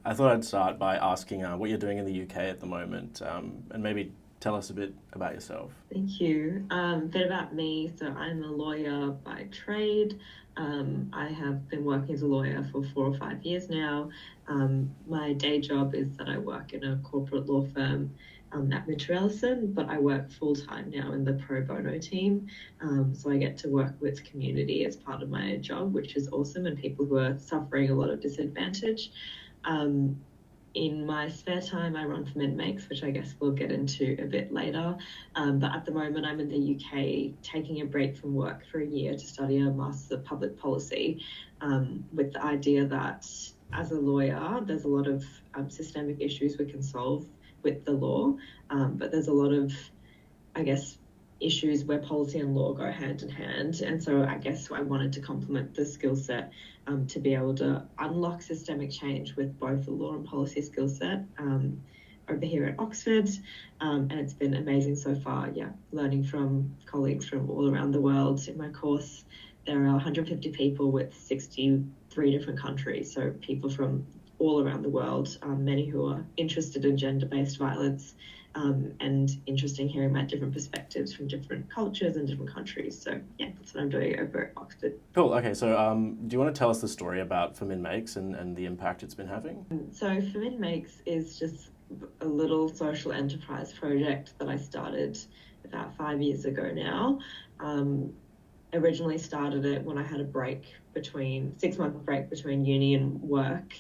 I thought I'd start by asking what you're doing in the UK at the moment, and maybe tell us a bit about yourself. Thank you. A bit about me. So I'm a lawyer by trade. I have been working as a lawyer for 4 or 5 years now. My day job is that I work in a corporate law firm at Mitchell, but I work full time now in the pro bono team. So I get to work with community as part of my job, which is awesome, and people who are suffering a lot of disadvantage. Um, in my spare time, I run Famin Makes, which I guess we'll get into a bit later. But at the moment, I'm in the UK taking a break from work for a year to study a Master's of Public Policy, with the idea that as a lawyer, there's a lot of systemic issues we can solve with the law, but there's a lot of, I guess, issues where policy and law go hand in hand. And so I guess I wanted to complement the skill set to be able to unlock systemic change with both the law and policy skill set over here at Oxford. And it's been amazing so far, yeah, learning from colleagues from all around the world. In my course, there are 150 people with 63 different countries, so people from all around the world, many who are interested in gender-based violence, and interesting hearing about different perspectives from different cultures and different countries. So yeah, that's what I'm doing over at Oxford. Cool. Okay, so do you want to tell us the story about Famin Makes and the impact it's been having? So Famin Makes is just a little social enterprise project that I started about 5 years ago now. Originally started it when I had a break between 6 month break between uni and work.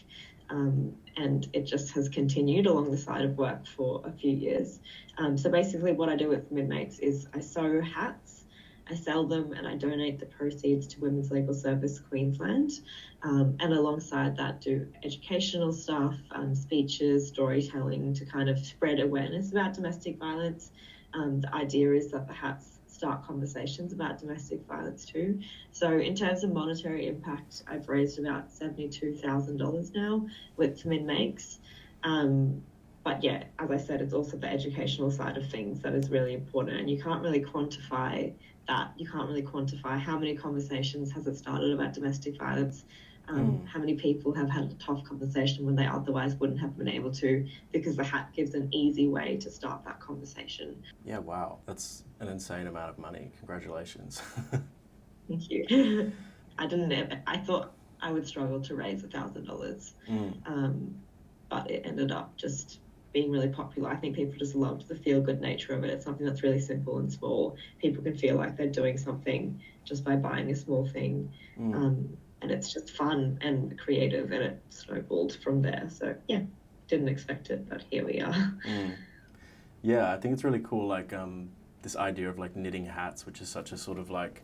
And it just has continued along the side of work for a few years. So basically what I do with Famin Makes is I sew hats, I sell them, and I donate the proceeds to Women's Legal Service Queensland. And alongside that do educational stuff, speeches, storytelling to kind of spread awareness about domestic violence. The idea is that the hats start conversations about domestic violence too. So in terms of monetary impact, I've raised about $72,000 now with Famin Makes. But yeah, as I said, it's also the educational side of things that is really important, and you can't really quantify that. You can't really quantify how many conversations has it started about domestic violence. How many people have had a tough conversation when they otherwise wouldn't have been able to, because the hat gives an easy way to start that conversation. Yeah, wow, that's an insane amount of money. Congratulations. Thank you. I thought I would struggle to raise $1,000, but it ended up just being really popular. I think people just loved the feel-good nature of it. It's something that's really simple and small. People can feel like they're doing something just by buying a small thing. And it's just fun and creative, and it snowballed from there. So yeah, didn't expect it, but here we are. Yeah, I think it's really cool, like this idea of like knitting hats, which is such a sort of like,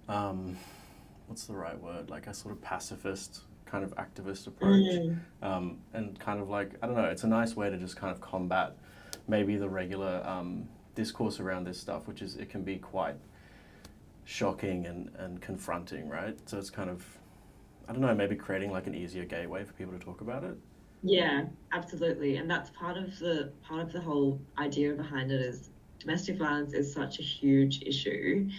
what's the right word? Like a sort of pacifist kind of activist approach. And kind of like, I don't know, it's a nice way to just kind of combat maybe the regular discourse around this stuff, which is, it can be quite shocking and confronting, right? So it's kind of, I don't know, maybe creating like an easier gateway for people to talk about it. Yeah, absolutely. And that's part of the whole idea behind it is domestic violence is such a huge issue.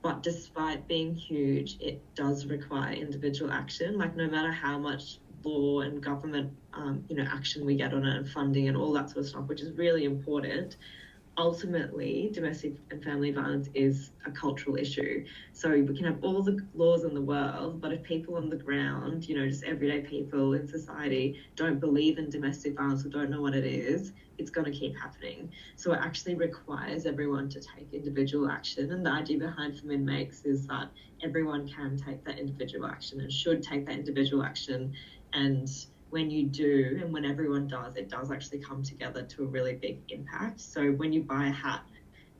But despite being huge, it does require individual action. Like no matter how much law and government, action we get on it, and funding and all that sort of stuff, which is really important, ultimately domestic and family violence is a cultural issue. So we can have all the laws in the world, but if people on the ground, just everyday people in society don't believe in domestic violence or don't know what it is, it's going to keep happening. So it actually requires everyone to take individual action. And the idea behind Famin Makes is that everyone can take that individual action and should take that individual action. And when you do, and when everyone does, it does actually come together to a really big impact. So when you buy a hat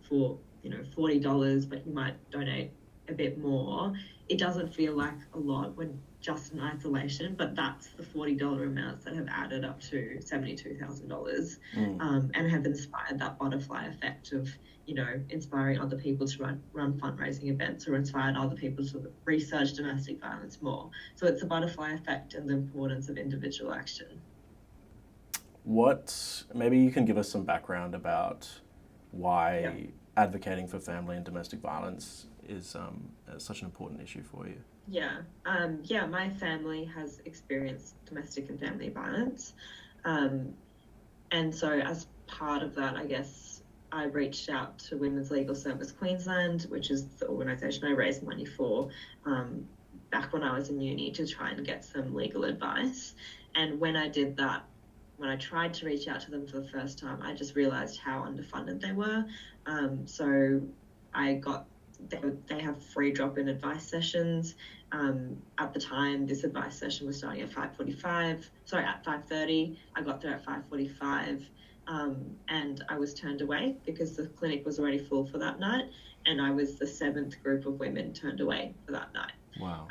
for, $40, but you might donate a bit more, it doesn't feel like a lot when just in isolation, but that's the $40 amounts that have added up to $72,000, and have inspired that butterfly effect of, inspiring other people to run fundraising events, or inspired other people to research domestic violence more. So it's the butterfly effect and the importance of individual action. Maybe you can give us some background about why Yeah. advocating for family and domestic violence is such an important issue for you? Yeah. Yeah, my family has experienced domestic and family violence. Um, and so as part of that, I guess I reached out to Women's Legal Service Queensland, which is the organisation I raised money for back when I was in uni, to try and get some legal advice. And when I did that, when I tried to reach out to them for the first time, I just realised how underfunded they were. So I got they have free drop-in advice sessions. At the time, this advice session was starting at 5:45. Sorry, at 5:30. I got there at 5:45, and I was turned away because the clinic was already full for that night, and I was the seventh group of women turned away for that night. Wow.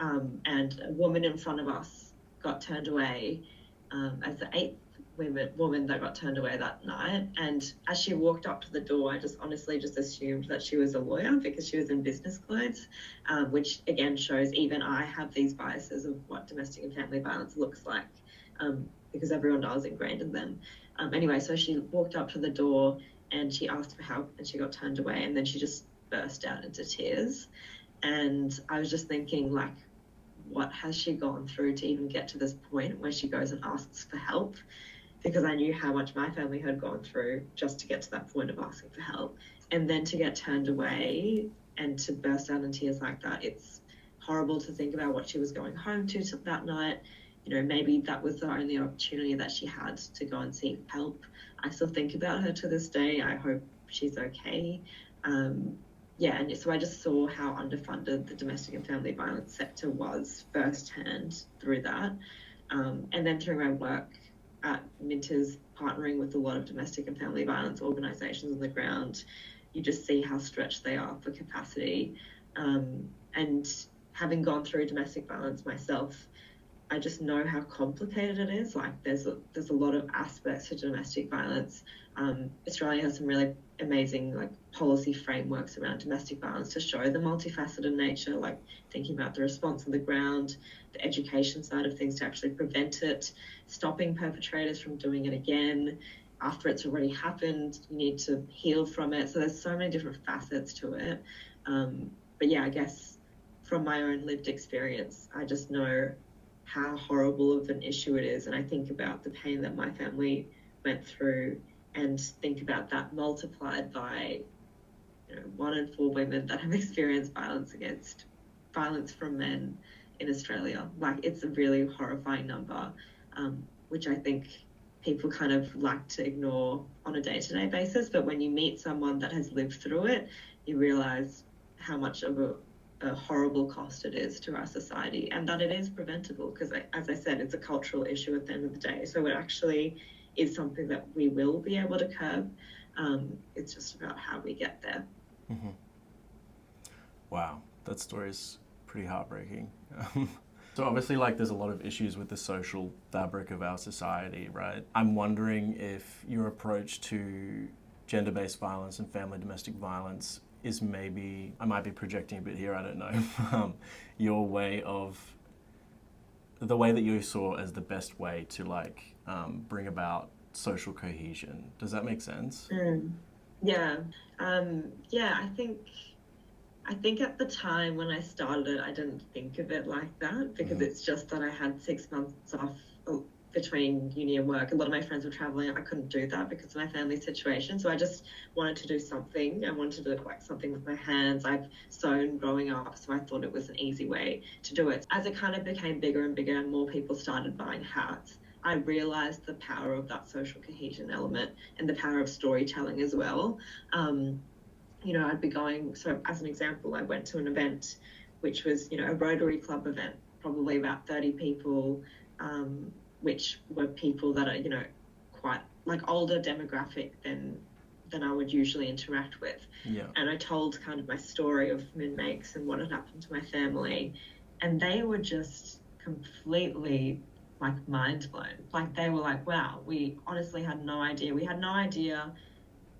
And a woman in front of us got turned away as the eighth woman that got turned away that night. And as she walked up to the door, I just honestly just assumed that she was a lawyer because she was in business clothes, which again shows even I have these biases of what domestic and family violence looks like, because everyone does, ingrained in them. Anyway, so she walked up to the door and she asked for help and she got turned away, and then she just burst out into tears. And I was just thinking, like, what has she gone through to even get to this point where she goes and asks for help? Because I knew how much my family had gone through just to get to that point of asking for help. And then to get turned away and to burst out in tears like that, it's horrible to think about what she was going home to that night. You know, maybe that was the only opportunity that she had to go and seek help. I still think about her to this day. I hope she's okay. Yeah, and so I just saw how underfunded the domestic and family violence sector was firsthand through that. And then through my work at Minters, partnering with a lot of domestic and family violence organisations on the ground, you just see how stretched they are for capacity. And having gone through domestic violence myself, I just know how complicated it is. Like there's a lot of aspects to domestic violence. Australia has some really amazing like policy frameworks around domestic violence to show the multifaceted nature, like thinking about the response on the ground, the education side of things to actually prevent it, stopping perpetrators from doing it again. After it's already happened, you need to heal from it. So there's so many different facets to it. But yeah, I guess from my own lived experience, I just know how horrible of an issue it is. And I think about the pain that my family went through and think about that multiplied by, 1 in 4 women that have experienced violence from men in Australia. Like, it's a really horrifying number, which I think people kind of like to ignore on a day-to-day basis. But when you meet someone that has lived through it, you realise how much of a horrible cost it is to our society, and that it is preventable because, as I said, it's a cultural issue at the end of the day. So it actually is something that we will be able to curb. It's just about how we get there. Mm-hmm. Wow, that story is pretty heartbreaking. So obviously, like, there's a lot of issues with the social fabric of our society, right? I'm wondering if your approach to gender-based violence and family domestic violence is maybe, I might be projecting a bit here, I don't know, the way that you saw as the best way to bring about social cohesion. Does that make sense? Yeah. Yeah, I think at the time when I started it, I didn't think of it like that because it's just that I had 6 months off between uni and work. A lot of my friends were traveling. I couldn't do that because of my family situation. So I just wanted to do something. I wanted to do something with my hands. I've sewn growing up, so I thought it was an easy way to do it. As it kind of became bigger and bigger and more people started buying hats, I realised the power of that social cohesion element and the power of storytelling as well. I'd be going, so as an example, I went to an event which was, a Rotary Club event, probably about 30 people, which were people that are, quite like older demographic than I would usually interact with. Yeah. And I told kind of my story of Famin Makes and what had happened to my family. And they were just completely mind blown. Like they were like, wow, we honestly had no idea. We had no idea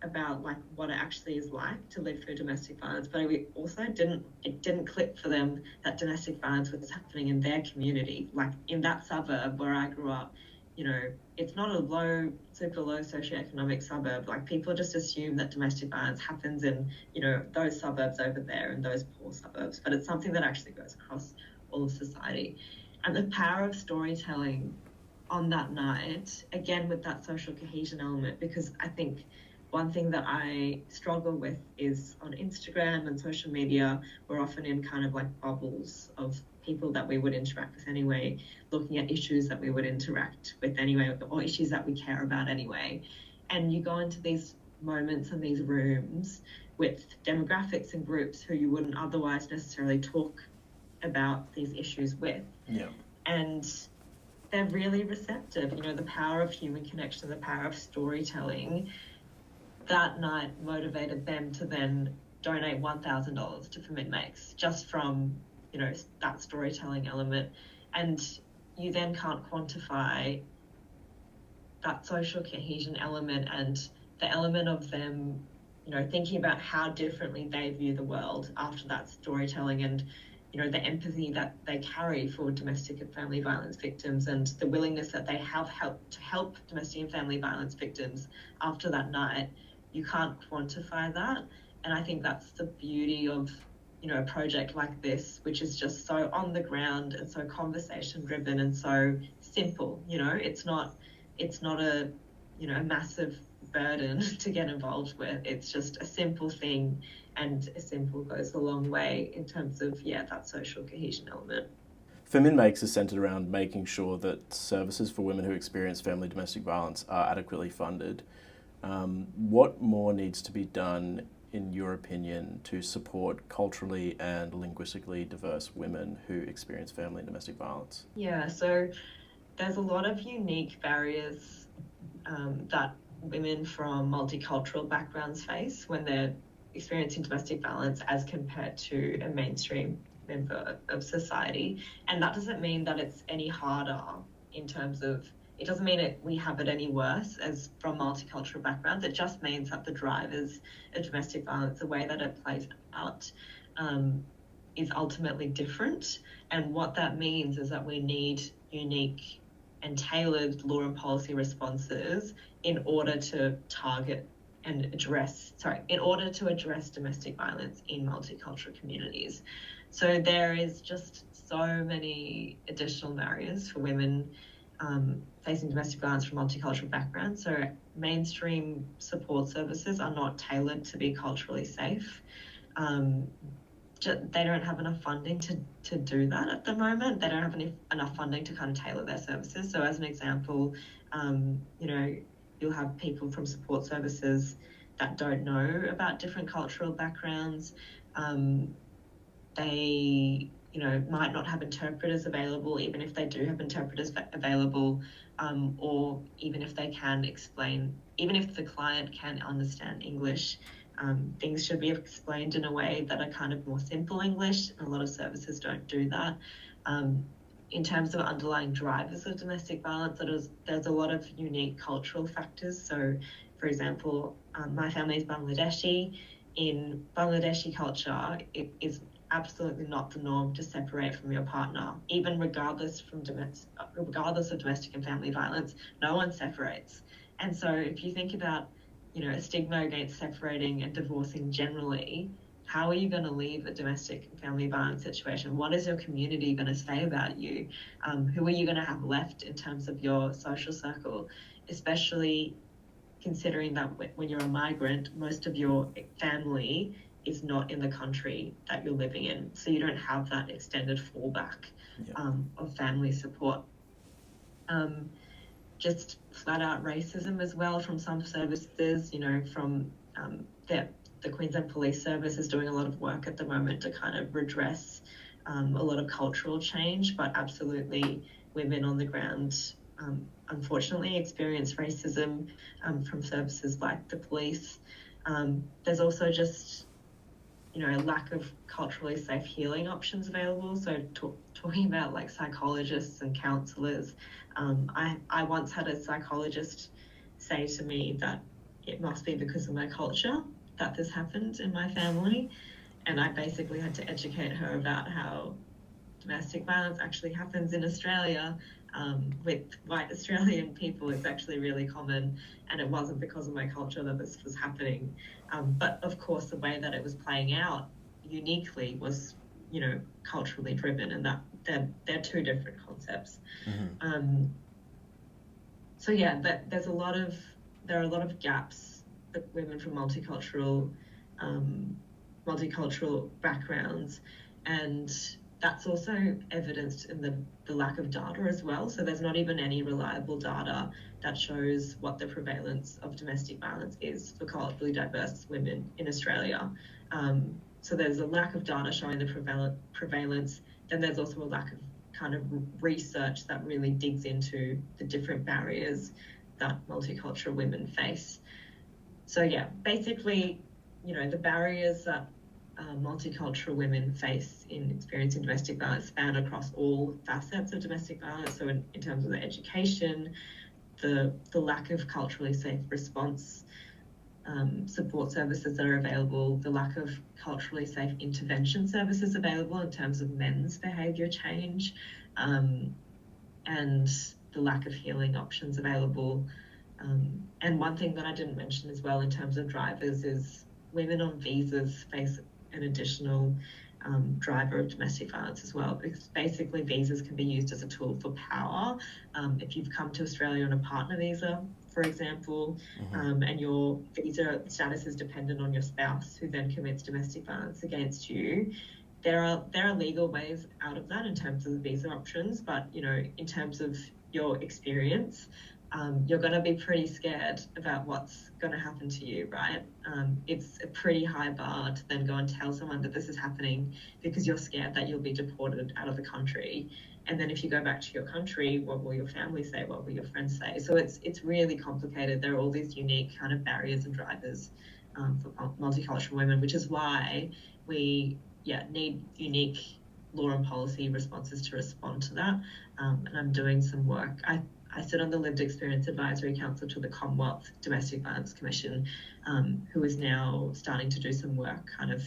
about what it actually is like to live through domestic violence, but we also didn't click for them that domestic violence was happening in their community, like in that suburb where I grew up. it's not a super low socioeconomic suburb. Like, people just assume that domestic violence happens in, those suburbs over there and those poor suburbs, but it's something that actually goes across all of society. And the power of storytelling on that night, again, with that social cohesion element, because I think one thing that I struggle with is on Instagram and social media, we're often in kind of like bubbles of people that we would interact with anyway, looking at issues that we would interact with anyway, or issues that we care about anyway. And you go into these moments and these rooms with demographics and groups who you wouldn't otherwise necessarily talk about these issues with. Yeah. And they're really receptive. The power of human connection, the power of storytelling, that night motivated them to then donate $1,000 to Famin Makes, just from, that storytelling element. And you then can't quantify that social cohesion element and the element of them, thinking about how differently they view the world after that storytelling, and the empathy that they carry for domestic and family violence victims, and the willingness that they have to help domestic and family violence victims after that night. You can't quantify that. And I think that's the beauty of, a project like this, which is just so on the ground and so conversation driven and so simple. It's not a, a massive burden to get involved with. It's just a simple thing, and a simple goes a long way in terms of, that social cohesion element. Famin Makes is centred around making sure that services for women who experience family domestic violence are adequately funded. What more needs to be done, in your opinion, to support culturally and linguistically diverse women who experience family and domestic violence? Yeah, so there's a lot of unique barriers that women from multicultural backgrounds face when they're experiencing domestic violence as compared to a mainstream member of society. And that doesn't mean that it's any harder in terms of, it doesn't mean we have it any worse as from multicultural backgrounds. It just means that the drivers of domestic violence, the way that it plays out, is ultimately different. And what that means is that we need unique and tailored law and policy responses in order to target and address domestic violence in multicultural communities. So there is just so many additional barriers for women facing domestic violence from multicultural backgrounds. So mainstream support services are not tailored to be culturally safe. They don't have enough funding to do that at the moment. They don't have enough funding to kind of tailor their services. So as an example, you'll have people from support services that don't know about different cultural backgrounds. They might not have interpreters available, even if they do have interpreters available, or even if they can explain, even if the client can understand English, things should be explained in a way that are kind of more simple English. A lot of services don't do that. In terms of underlying drivers of domestic violence, there's a lot of unique cultural factors. So, for example, my family is Bangladeshi. In Bangladeshi culture, it is absolutely not the norm to separate from your partner, even regardless of domestic and family violence. No one separates. And so if you think about, a stigma against separating and divorcing generally, how are you going to leave a domestic and family violence situation? What is your community going to say about you? Who are you going to have left in terms of your social circle, especially considering that when you're a migrant, most of your family is not in the country that you're living in. So you don't have that extended fallback of family support. Just flat out racism as well from some services, from the Queensland Police Service is doing a lot of work at the moment to kind of redress a lot of cultural change, but absolutely women on the ground unfortunately experience racism from services like the police. There's also just a lack of culturally safe healing options available. So talking about like psychologists and counsellors, I once had a psychologist say to me that it must be because of my culture that this happened in my family. And I basically had to educate her about how domestic violence actually happens in Australia, with white Australian people, it's actually really common, and it wasn't because of my culture that this was happening. But of course, the way that it was playing out uniquely was, culturally driven, and that they're two different concepts. So yeah, there are a lot of gaps that women from multicultural backgrounds, and that's also evidenced in the lack of data as well. So there's not even any reliable data that shows what the prevalence of domestic violence is for culturally diverse women in Australia. So there's a lack of data showing the prevalence. Then there's also a lack of kind of research that really digs into the different barriers that multicultural women face. So yeah, basically, the barriers that multicultural women face in experiencing domestic violence span across all facets of domestic violence. So in terms of the education, the lack of culturally safe response support services that are available, the lack of culturally safe intervention services available in terms of men's behaviour change, and the lack of healing options available. And one thing that I didn't mention as well in terms of drivers is women on visas face an additional driver of domestic violence as well, because basically visas can be used as a tool for power. If you've come to Australia on a partner visa, for example, and your visa status is dependent on your spouse, who then commits domestic violence against you, there are legal ways out of that in terms of the visa options, but in terms of your experience, you're going to be pretty scared about what's going to happen to you, right? It's a pretty high bar to then go and tell someone that this is happening because you're scared that you'll be deported out of the country. And then if you go back to your country, what will your family say? What will your friends say? So it's really complicated. There are all these unique kind of barriers and drivers for multicultural women, which is why we need unique law and policy responses to respond to that. And I'm doing some work. I sit on the Lived Experience Advisory Council to the Commonwealth Domestic Violence Commission, who is now starting to do some work kind of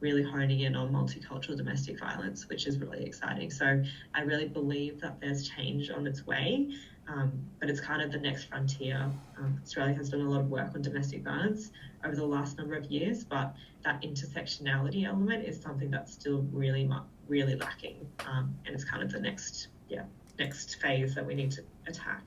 really honing in on multicultural domestic violence, which is really exciting. So I really believe that there's change on its way, but it's kind of the next frontier. Australia has done a lot of work on domestic violence over the last number of years, but that intersectionality element is something that's still really lacking, and it's kind of the next phase that we need to attack.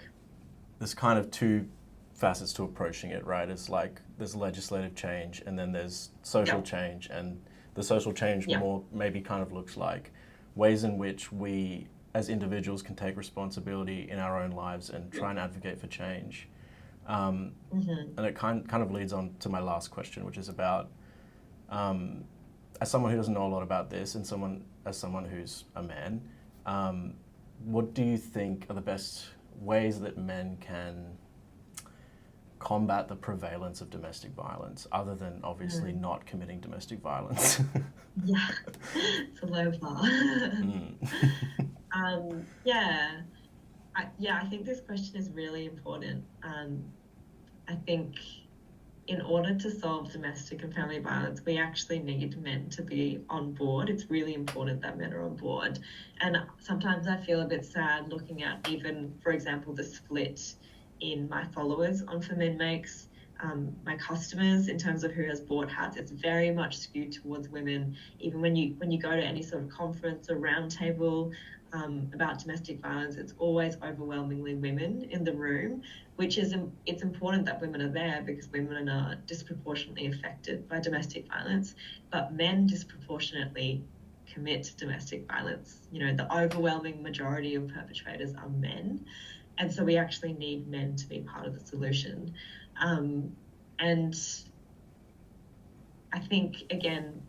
There's kind of two facets to approaching it, right? It's like there's legislative change and then there's social change, and the social change more maybe kind of looks like ways in which we as individuals can take responsibility in our own lives and try and advocate for change. And it kind of leads on to my last question, which is about, as someone who doesn't know a lot about this and as someone who's a man, what do you think are the best ways that men can combat the prevalence of domestic violence, other than obviously not committing domestic violence? Yeah, it's a low bar. I think this question is really important. I think in order to solve domestic and family violence, we actually need men to be on board. It's really important that men are on board. And sometimes I feel a bit sad looking at even, for example, the split in my followers on Famin Makes, my customers in terms of who has bought hats. It's very much skewed towards women. Even when you go to any sort of conference or roundtable about domestic violence, it's always overwhelmingly women in the room, which is, it's important that women are there because women are disproportionately affected by domestic violence, but men disproportionately commit domestic violence. The overwhelming majority of perpetrators are men. And so we actually need men to be part of the solution. And I think, again,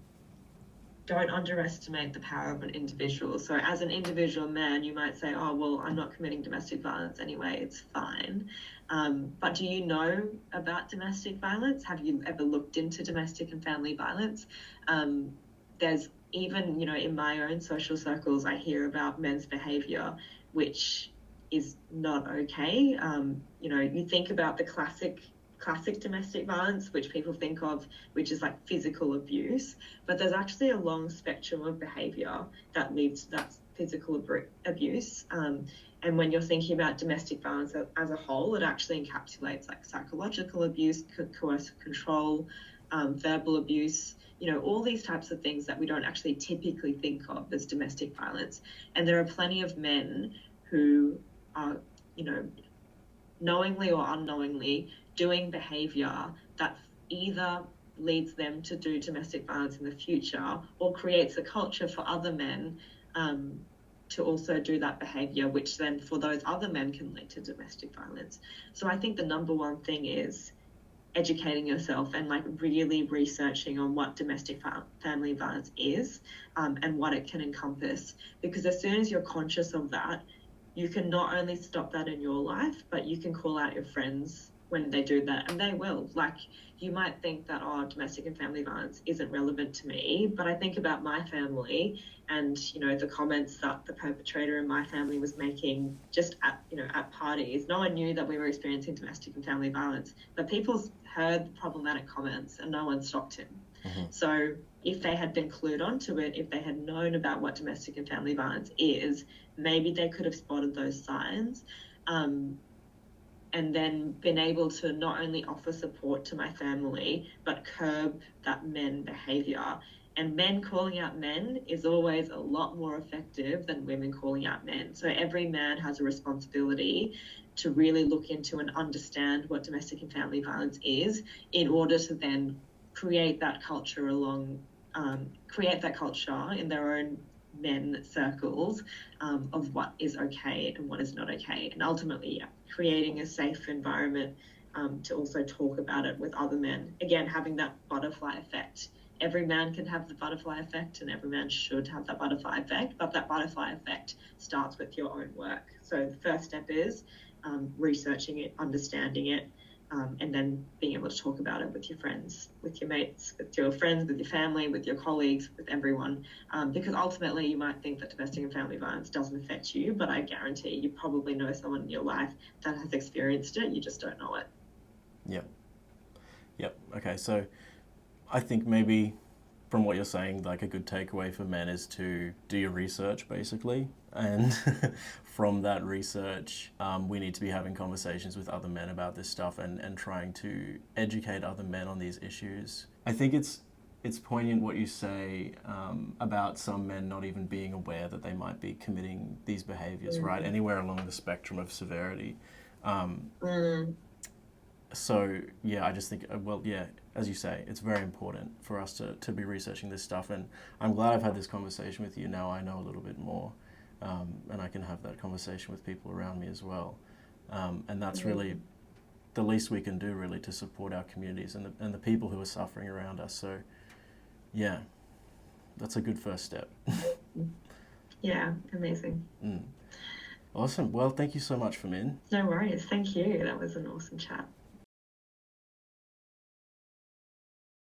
don't underestimate the power of an individual. So as an individual man, you might say, oh, well, I'm not committing domestic violence anyway, it's fine. But do you know about domestic violence? Have you ever looked into domestic and family violence? There's even, in my own social circles, I hear about men's behaviour, which is not okay. You think about the classic domestic violence, which people think of, which is like physical abuse, but there's actually a long spectrum of behaviour that physical abuse. And when you're thinking about domestic violence as a whole, it actually encapsulates like psychological abuse, coercive control, verbal abuse, all these types of things that we don't actually typically think of as domestic violence. And there are plenty of men who are, knowingly or unknowingly doing behaviour that either leads them to do domestic violence in the future or creates a culture for other men to also do that behaviour, which then for those other men can lead to domestic violence. So I think the number one thing is educating yourself and like really researching on what domestic family violence is and what it can encompass. Because as soon as you're conscious of that, you can not only stop that in your life, but you can call out your friends when they do that, and they will. Like, you might think that, domestic and family violence isn't relevant to me, but I think about my family and, the comments that the perpetrator in my family was making just at parties. No one knew that we were experiencing domestic and family violence, but people heard the problematic comments and no one stopped him. Mm-hmm. So if they had been clued onto it, if they had known about what domestic and family violence is, maybe they could have spotted those signs. And then been able to not only offer support to my family, but curb that men behaviour. And men calling out men is always a lot more effective than women calling out men. So every man has a responsibility to really look into and understand what domestic and family violence is in order to then create that culture in their own men circles of what is okay and what is not okay. And ultimately, creating a safe environment to also talk about it with other men. Again, having that butterfly effect. Every man can have the butterfly effect and every man should have that butterfly effect, but that butterfly effect starts with your own work. So the first step is researching it, understanding it, and then being able to talk about it with your friends, with your mates, with your friends, with your family, with your colleagues, with everyone. Because ultimately you might think that domestic and family violence doesn't affect you, but I guarantee you probably know someone in your life that has experienced it. You just don't know it. Yep. Okay, so I think maybe from what you're saying, like a good takeaway for men is to do your research, basically. And from that research, we need to be having conversations with other men about this stuff and trying to educate other men on these issues. I think it's poignant what you say about some men not even being aware that they might be committing these behaviors, right? Anywhere along the spectrum of severity. So, I just think, as you say, it's very important for us to be researching this stuff. And I'm glad I've had this conversation with you. Now I know a little bit more. And I can have that conversation with people around me as well. And that's really the least we can do, really, to support our communities and the people who are suffering around us. So, that's a good first step. Yeah, amazing. Awesome. Well, thank you so much, Famin. No worries. Thank you. That was an awesome chat.